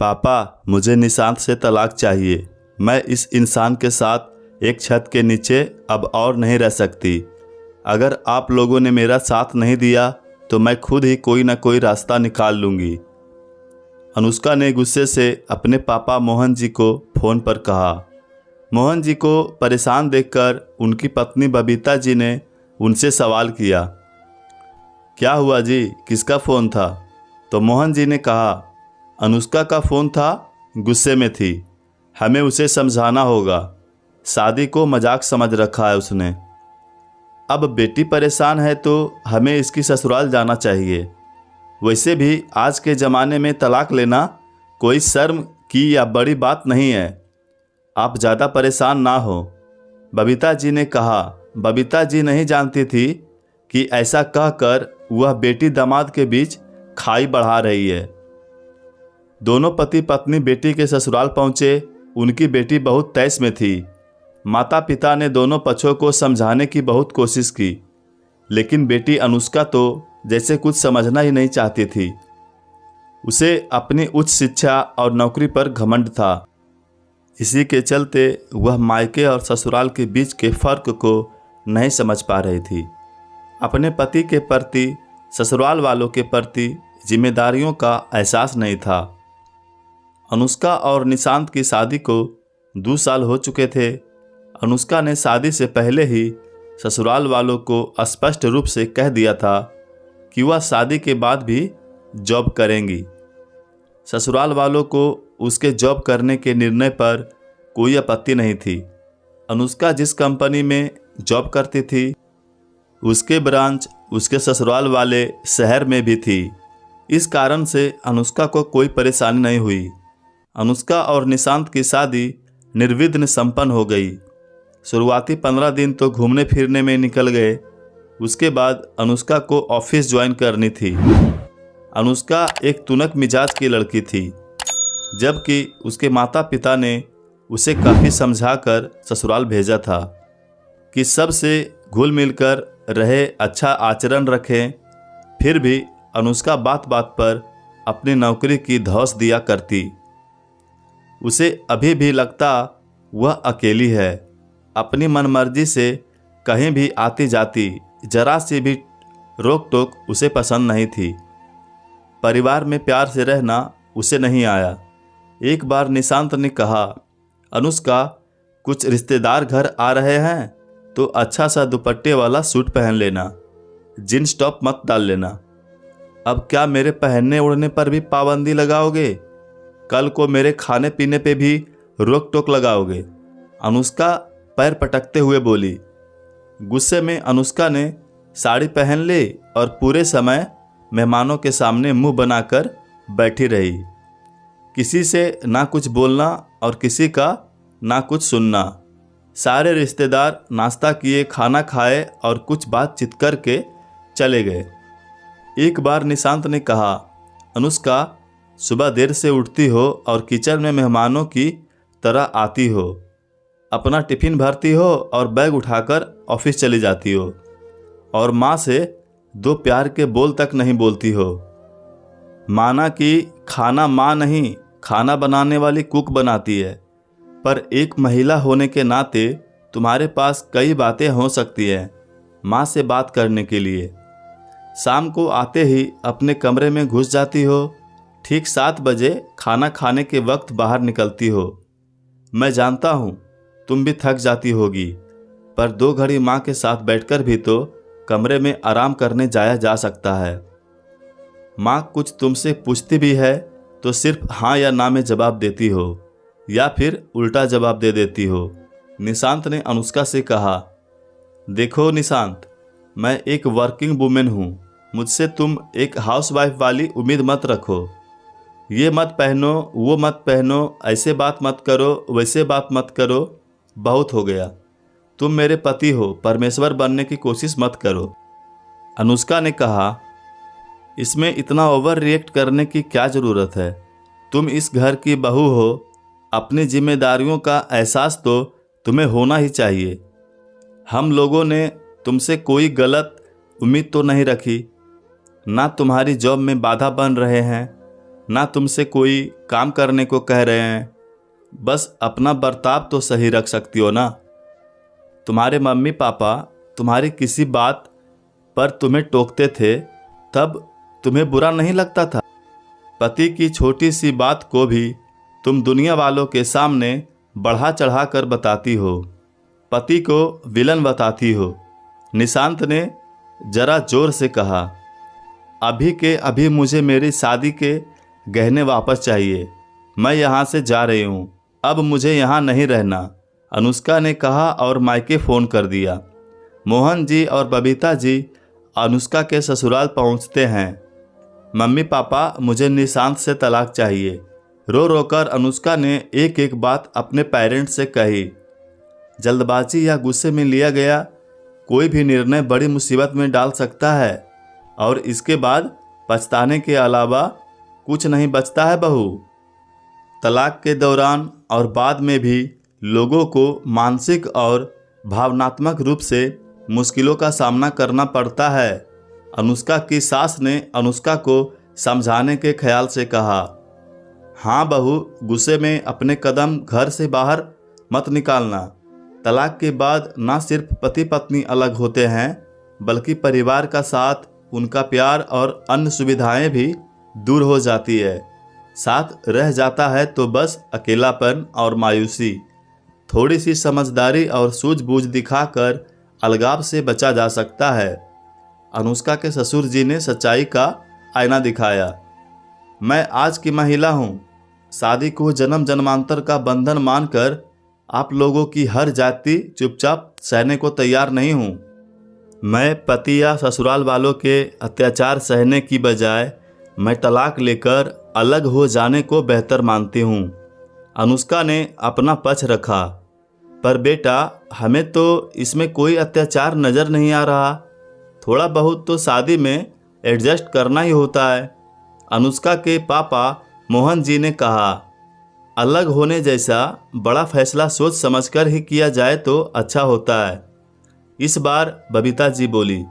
पापा, मुझे निशांत से तलाक चाहिए। मैं इस इंसान के साथ एक छत के नीचे अब और नहीं रह सकती। अगर आप लोगों ने मेरा साथ नहीं दिया तो मैं खुद ही कोई ना कोई रास्ता निकाल लूँगी। अनुष्का ने गुस्से से अपने पापा मोहन जी को फ़ोन पर कहा। मोहन जी को परेशान देखकर उनकी पत्नी बबीता जी ने उनसे सवाल किया, क्या हुआ जी, किसका फ़ोन था? तो मोहन जी ने कहा, अनुष्का का फ़ोन था, गुस्से में थी। हमें उसे समझाना होगा। शादी को मजाक समझ रखा है उसने। अब बेटी परेशान है तो हमें इसकी ससुराल जाना चाहिए। वैसे भी आज के ज़माने में तलाक लेना कोई शर्म की या बड़ी बात नहीं है। आप ज़्यादा परेशान ना हो। बबीता जी ने कहा। बबीता जी नहीं जानती थी कि ऐसा कहकर वह बेटी दामाद के बीच खाई बढ़ा रही है। दोनों पति पत्नी बेटी के ससुराल पहुँचे। उनकी बेटी बहुत तैस में थी। माता पिता ने दोनों पक्षों को समझाने की बहुत कोशिश की, लेकिन बेटी अनुष्का तो जैसे कुछ समझना ही नहीं चाहती थी। उसे अपनी उच्च शिक्षा और नौकरी पर घमंड था। इसी के चलते वह मायके और ससुराल के बीच के फर्क को नहीं समझ पा रही थी। अपने पति के प्रति, ससुराल वालों के प्रति जिम्मेदारियों का एहसास नहीं था। अनुष्का और निशांत की शादी को 2 साल हो चुके थे। अनुष्का ने शादी से पहले ही ससुराल वालों को स्पष्ट रूप से कह दिया था कि वह शादी के बाद भी जॉब करेंगी। ससुराल वालों को उसके जॉब करने के निर्णय पर कोई आपत्ति नहीं थी। अनुष्का जिस कंपनी में जॉब करती थी उसके ब्रांच उसके ससुराल वाले शहर में भी थी। इस कारण से अनुष्का को कोई परेशानी नहीं हुई। अनुष्का और निशांत की शादी निर्विघ्न संपन्न हो गई। शुरुआती 15 दिन तो घूमने फिरने में निकल गए। उसके बाद अनुष्का को ऑफिस ज्वाइन करनी थी। अनुष्का एक तुनक मिजाज की लड़की थी, जबकि उसके माता पिता ने उसे काफ़ी समझाकर ससुराल भेजा था कि सबसे घुल मिलकर रहे, अच्छा आचरण रखें। फिर भी अनुष्का बात बात पर अपनी नौकरी की धौंस दिया करती। उसे अभी भी लगता वह अकेली है। अपनी मनमर्जी से कहीं भी आती जाती, जरा सी भी रोक टोक उसे पसंद नहीं थी। परिवार में प्यार से रहना उसे नहीं आया। एक बार निशांत ने कहा, अनुष्का, कुछ रिश्तेदार घर आ रहे हैं तो अच्छा सा दुपट्टे वाला सूट पहन लेना, जींस टॉप मत डाल लेना। अब क्या मेरे पहनने ओढ़ने पर भी पाबंदी लगाओगे? कल को मेरे खाने पीने पे भी रोक टोक लगाओगे? अनुष्का पैर पटकते हुए बोली। गुस्से में अनुष्का ने साड़ी पहन ली और पूरे समय मेहमानों के सामने मुंह बनाकर बैठी रही। किसी से ना कुछ बोलना और किसी का ना कुछ सुनना। सारे रिश्तेदार नाश्ता किए, खाना खाए और कुछ बातचीत करके चले गए। एक बार निशांत ने कहा, अनुष्का, सुबह देर से उठती हो और किचन में मेहमानों की तरह आती हो, अपना टिफ़िन भरती हो और बैग उठाकर ऑफिस चली जाती हो, और माँ से 2 प्यार के बोल तक नहीं बोलती हो। माना कि खाना माँ नहीं, खाना बनाने वाली कुक बनाती है, पर एक महिला होने के नाते तुम्हारे पास कई बातें हो सकती हैं माँ से बात करने के लिए। शाम को आते ही अपने कमरे में घुस जाती हो, ठीक 7 बजे खाना खाने के वक्त बाहर निकलती हो। मैं जानता हूँ तुम भी थक जाती होगी, पर 2 घड़ी माँ के साथ बैठकर भी तो कमरे में आराम करने जाया जा सकता है। माँ कुछ तुमसे पूछती भी है तो सिर्फ हाँ या ना में जवाब देती हो, या फिर उल्टा जवाब दे देती हो। निशांत ने अनुष्का से कहा, देखो निशांत, मैं एक वर्किंग वुमेन हूँ। मुझसे तुम एक हाउसवाइफ वाली उम्मीद मत रखो। ये मत पहनो, वो मत पहनो, ऐसे बात मत करो, वैसे बात मत करो, बहुत हो गया। तुम मेरे पति हो, परमेश्वर बनने की कोशिश मत करो। अनुष्का ने कहा, इसमें इतना ओवर रिएक्ट करने की क्या ज़रूरत है? तुम इस घर की बहू हो, अपनी जिम्मेदारियों का एहसास तो तुम्हें होना ही चाहिए। हम लोगों ने तुमसे कोई गलत उम्मीद तो नहीं रखी, ना तुम्हारी जॉब में बाधा बन रहे हैं। ना तुमसे कोई काम करने को कह रहे हैं। बस अपना बर्ताव तो सही रख सकती हो ना। तुम्हारे मम्मी पापा तुम्हारी किसी बात पर तुम्हें टोकते थे तब तुम्हें बुरा नहीं लगता था। पति की छोटी सी बात को भी तुम दुनिया वालों के सामने बढ़ा चढ़ा कर बताती हो, पति को विलन बताती हो। निशांत ने जरा जोर से कहा, अभी के अभी मुझे मेरी शादी के गहने वापस चाहिए। मैं यहाँ से जा रही हूँ, अब मुझे यहाँ नहीं रहना, अनुष्का ने कहा और मायके फ़ोन कर दिया। मोहन जी और बबीता जी अनुष्का के ससुराल पहुँचते हैं। मम्मी पापा मुझे निशांत से तलाक चाहिए। रो रो कर अनुष्का ने एक एक बात अपने पेरेंट्स से कही। जल्दबाजी या गुस्से में लिया गया कोई भी निर्णय बड़ी मुसीबत में डाल सकता है और इसके बाद पछताने के अलावा कुछ नहीं बचता है बहू। तलाक के दौरान और बाद में भी लोगों को मानसिक और भावनात्मक रूप से मुश्किलों का सामना करना पड़ता है। अनुष्का की सास ने अनुष्का को समझाने के ख्याल से कहा, हाँ बहू, गुस्से में अपने कदम घर से बाहर मत निकालना। तलाक के बाद ना सिर्फ पति पत्नी अलग होते हैं बल्कि परिवार का साथ, उनका प्यार और अन्य सुविधाएं भी दूर हो जाती है। साथ रह जाता है तो बस अकेलापन और मायूसी। थोड़ी सी समझदारी और सूझबूझ दिखाकर अलगाव से बचा जा सकता है। अनुष्का के ससुर जी ने सच्चाई का आईना दिखाया। मैं आज की महिला हूँ। शादी को जन्म जन्मांतर का बंधन मानकर आप लोगों की हर जाति चुपचाप सहने को तैयार नहीं हूँ। मैं पति या ससुराल वालों के अत्याचार सहने की बजाय मैं तलाक लेकर अलग हो जाने को बेहतर मानती हूँ। अनुष्का ने अपना पक्ष रखा। पर बेटा, हमें तो इसमें कोई अत्याचार नज़र नहीं आ रहा। थोड़ा बहुत तो शादी में एडजस्ट करना ही होता है। अनुष्का के पापा मोहन जी ने कहा, अलग होने जैसा बड़ा फैसला सोच समझकर ही किया जाए तो अच्छा होता है। इस बार बबीता जी बोली,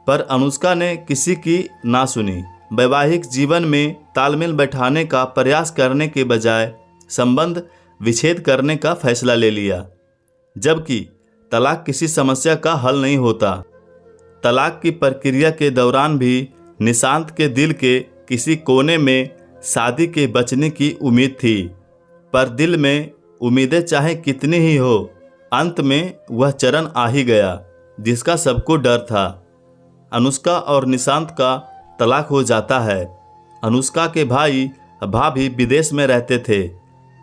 पर अनुष्का ने किसी की ना सुनी। वैवाहिक जीवन में तालमेल बैठाने का प्रयास करने के बजाय संबंध विच्छेद करने का फैसला ले लिया। जबकि तलाक किसी समस्या का हल नहीं होता। तलाक की प्रक्रिया के दौरान भी निशांत के दिल के किसी कोने में शादी के बचने की उम्मीद थी, पर दिल में उम्मीदें चाहे कितनी ही हो, अंत में वह चरण आ ही गया जिसका सबको डर था। अनुष्का और निशांत का तलाक हो जाता है। अनुष्का के भाई भाभी विदेश में रहते थे।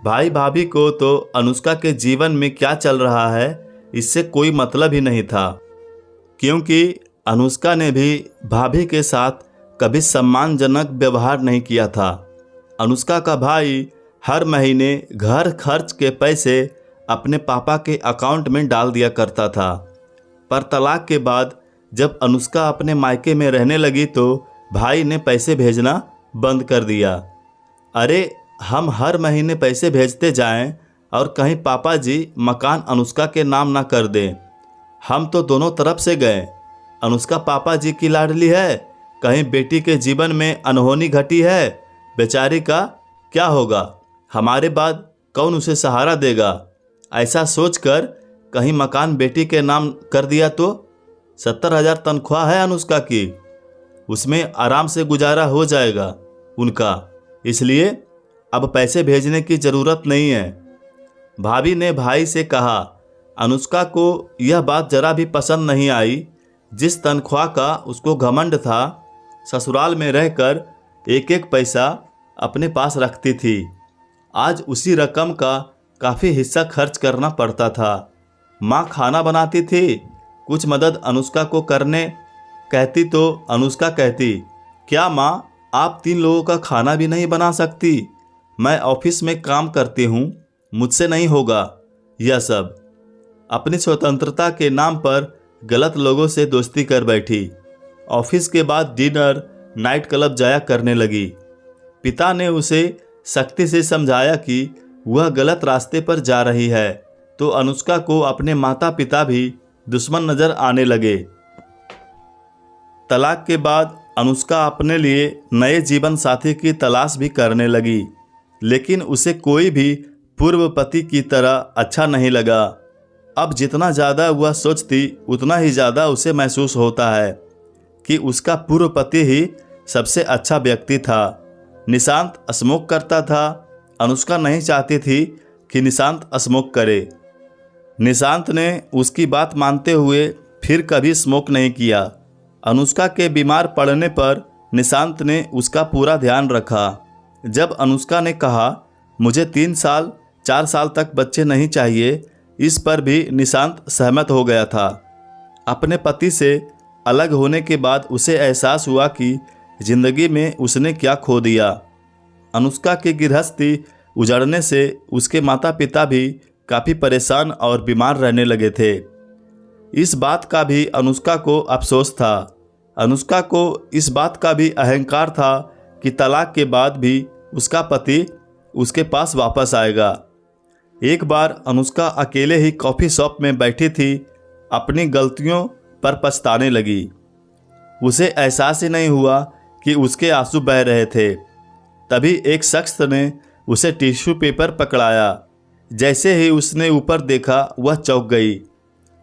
भाई भाभी को तो अनुष्का के जीवन में क्या चल रहा है इससे कोई मतलब ही नहीं था, क्योंकि अनुष्का ने भी भाभी के साथ कभी सम्मानजनक व्यवहार नहीं किया था। अनुष्का का भाई हर महीने घर खर्च के पैसे अपने पापा के अकाउंट में डाल दिया करता था। पर तलाक के बाद जब अनुष्का अपने मायके में रहने लगी तो भाई ने पैसे भेजना बंद कर दिया। अरे, हम हर महीने पैसे भेजते जाएं और कहीं पापा जी मकान अनुष्का के नाम ना कर दें। हम तो दोनों तरफ से गए। अनुष्का पापा जी की लाडली है, कहीं बेटी के जीवन में अनहोनी घटी है, बेचारी का क्या होगा, हमारे बाद कौन उसे सहारा देगा। ऐसा सोचकर कहीं मकान बेटी के नाम कर दिया तो 70,000 तनख्वाह है अनुष्का की, उसमें आराम से गुजारा हो जाएगा उनका, इसलिए अब पैसे भेजने की ज़रूरत नहीं है। भाभी ने भाई से कहा। अनुष्का को यह बात जरा भी पसंद नहीं आई। जिस तनख्वाह का उसको घमंड था, ससुराल में रहकर एक एक पैसा अपने पास रखती थी। आज उसी रकम का काफ़ी हिस्सा खर्च करना पड़ता था। माँ खाना बनाती थी, कुछ मदद अनुष्का को करने कहती तो अनुष्का कहती, क्या माँ, आप 3 लोगों का खाना भी नहीं बना सकती? मैं ऑफिस में काम करती हूँ, मुझसे नहीं होगा यह सब। अपनी स्वतंत्रता के नाम पर गलत लोगों से दोस्ती कर बैठी। ऑफिस के बाद डिनर, नाइट क्लब जाया करने लगी। पिता ने उसे सख्ती से समझाया कि वह गलत रास्ते पर जा रही है, तो अनुष्का को अपने माता पिता भी दुश्मन नज़र आने लगे। तलाक के बाद अनुष्का अपने लिए नए जीवन साथी की तलाश भी करने लगी, लेकिन उसे कोई भी पूर्व पति की तरह अच्छा नहीं लगा। अब जितना ज़्यादा वह सोचती उतना ही ज़्यादा उसे महसूस होता है कि उसका पूर्व पति ही सबसे अच्छा व्यक्ति था। निशांत स्मोक करता था। अनुष्का नहीं चाहती थी कि निशांत स्मोक करे। निशांत ने उसकी बात मानते हुए फिर कभी स्मोक नहीं किया। अनुष्का के बीमार पड़ने पर निशांत ने उसका पूरा ध्यान रखा। जब अनुष्का ने कहा मुझे 3 साल 4 साल तक बच्चे नहीं चाहिए, इस पर भी निशांत सहमत हो गया था। अपने पति से अलग होने के बाद उसे एहसास हुआ कि जिंदगी में उसने क्या खो दिया। अनुष्का की गृहस्थी उजड़ने से उसके माता पिता भी काफ़ी परेशान और बीमार रहने लगे थे। इस बात का भी अनुष्का को अफसोस था। अनुष्का को इस बात का भी अहंकार था कि तलाक के बाद भी उसका पति उसके पास वापस आएगा। एक बार अनुष्का अकेले ही कॉफ़ी शॉप में बैठी थी। अपनी गलतियों पर पछताने लगी। उसे एहसास ही नहीं हुआ कि उसके आंसू बह रहे थे। तभी एक शख्स ने उसे टिश्यू पेपर पकड़ाया। जैसे ही उसने ऊपर देखा वह चौंक गई।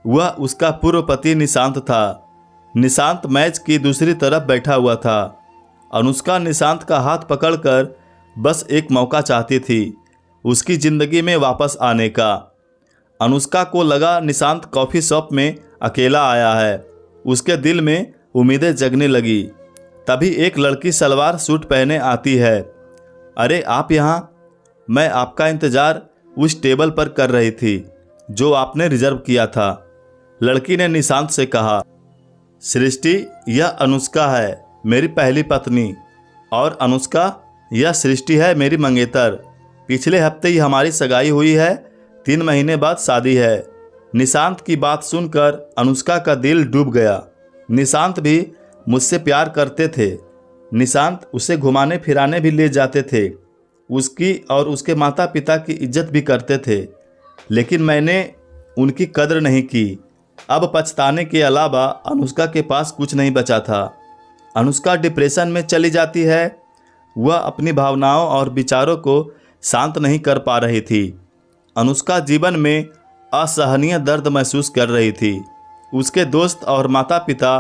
वह उसका पूर्व पति निशांत था। निशांत मैच की दूसरी तरफ बैठा हुआ था। अनुष्का निशांत का हाथ पकड़कर बस एक मौका चाहती थी, उसकी ज़िंदगी में वापस आने का। अनुष्का को लगा निशांत कॉफ़ी शॉप में अकेला आया है। उसके दिल में उम्मीदें जगने लगी। तभी एक लड़की सलवार सूट पहने आती है। अरे आप यहाँ? मैं आपका इंतज़ार उस टेबल पर कर रही थी जो आपने रिजर्व किया था। लड़की ने निशांत से कहा। सृष्टि, यह अनुष्का है, मेरी पहली पत्नी। और अनुष्का, यह सृष्टि है, मेरी मंगेतर। पिछले हफ्ते ही हमारी सगाई हुई है, 3 महीने बाद शादी है। निशांत की बात सुनकर अनुष्का का दिल डूब गया। निशांत भी मुझसे प्यार करते थे। निशांत उसे घुमाने फिराने भी ले जाते थे। उसकी और उसके माता पिता की इज्जत भी करते थे, लेकिन मैंने उनकी कद्र नहीं की। अब पछताने के अलावा अनुष्का के पास कुछ नहीं बचा था। अनुष्का डिप्रेशन में चली जाती है। वह अपनी भावनाओं और विचारों को शांत नहीं कर पा रही थी। अनुष्का जीवन में असहनीय दर्द महसूस कर रही थी। उसके दोस्त और माता पिता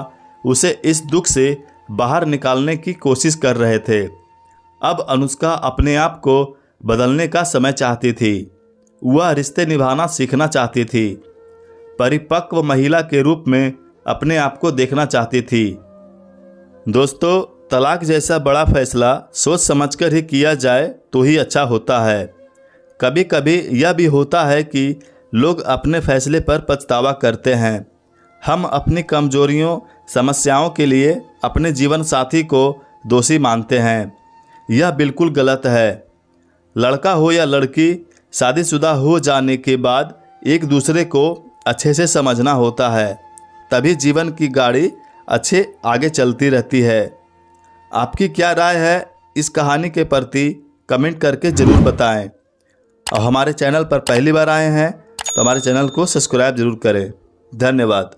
उसे इस दुख से बाहर निकालने की कोशिश कर रहे थे। अब अनुष्का अपने आप को बदलने का समय चाहती थी। वह रिश्ते निभाना सीखना चाहती थी। परिपक्व महिला के रूप में अपने आप को देखना चाहती थी। दोस्तों, तलाक जैसा बड़ा फैसला सोच समझकर ही किया जाए तो ही अच्छा होता है। कभी कभी यह भी होता है कि लोग अपने फैसले पर पछतावा करते हैं। हम अपनी कमजोरियों, समस्याओं के लिए अपने जीवन साथी को दोषी मानते हैं। यह बिल्कुल गलत है। लड़का हो या लड़की, शादीशुदा हो जाने के बाद एक दूसरे को अच्छे से समझना होता है, तभी जीवन की गाड़ी अच्छे आगे चलती रहती है। आपकी क्या राय है इस कहानी के प्रति? कमेंट करके ज़रूर बताएं। और हमारे चैनल पर पहली बार आए हैं तो हमारे चैनल को सब्सक्राइब ज़रूर करें। धन्यवाद।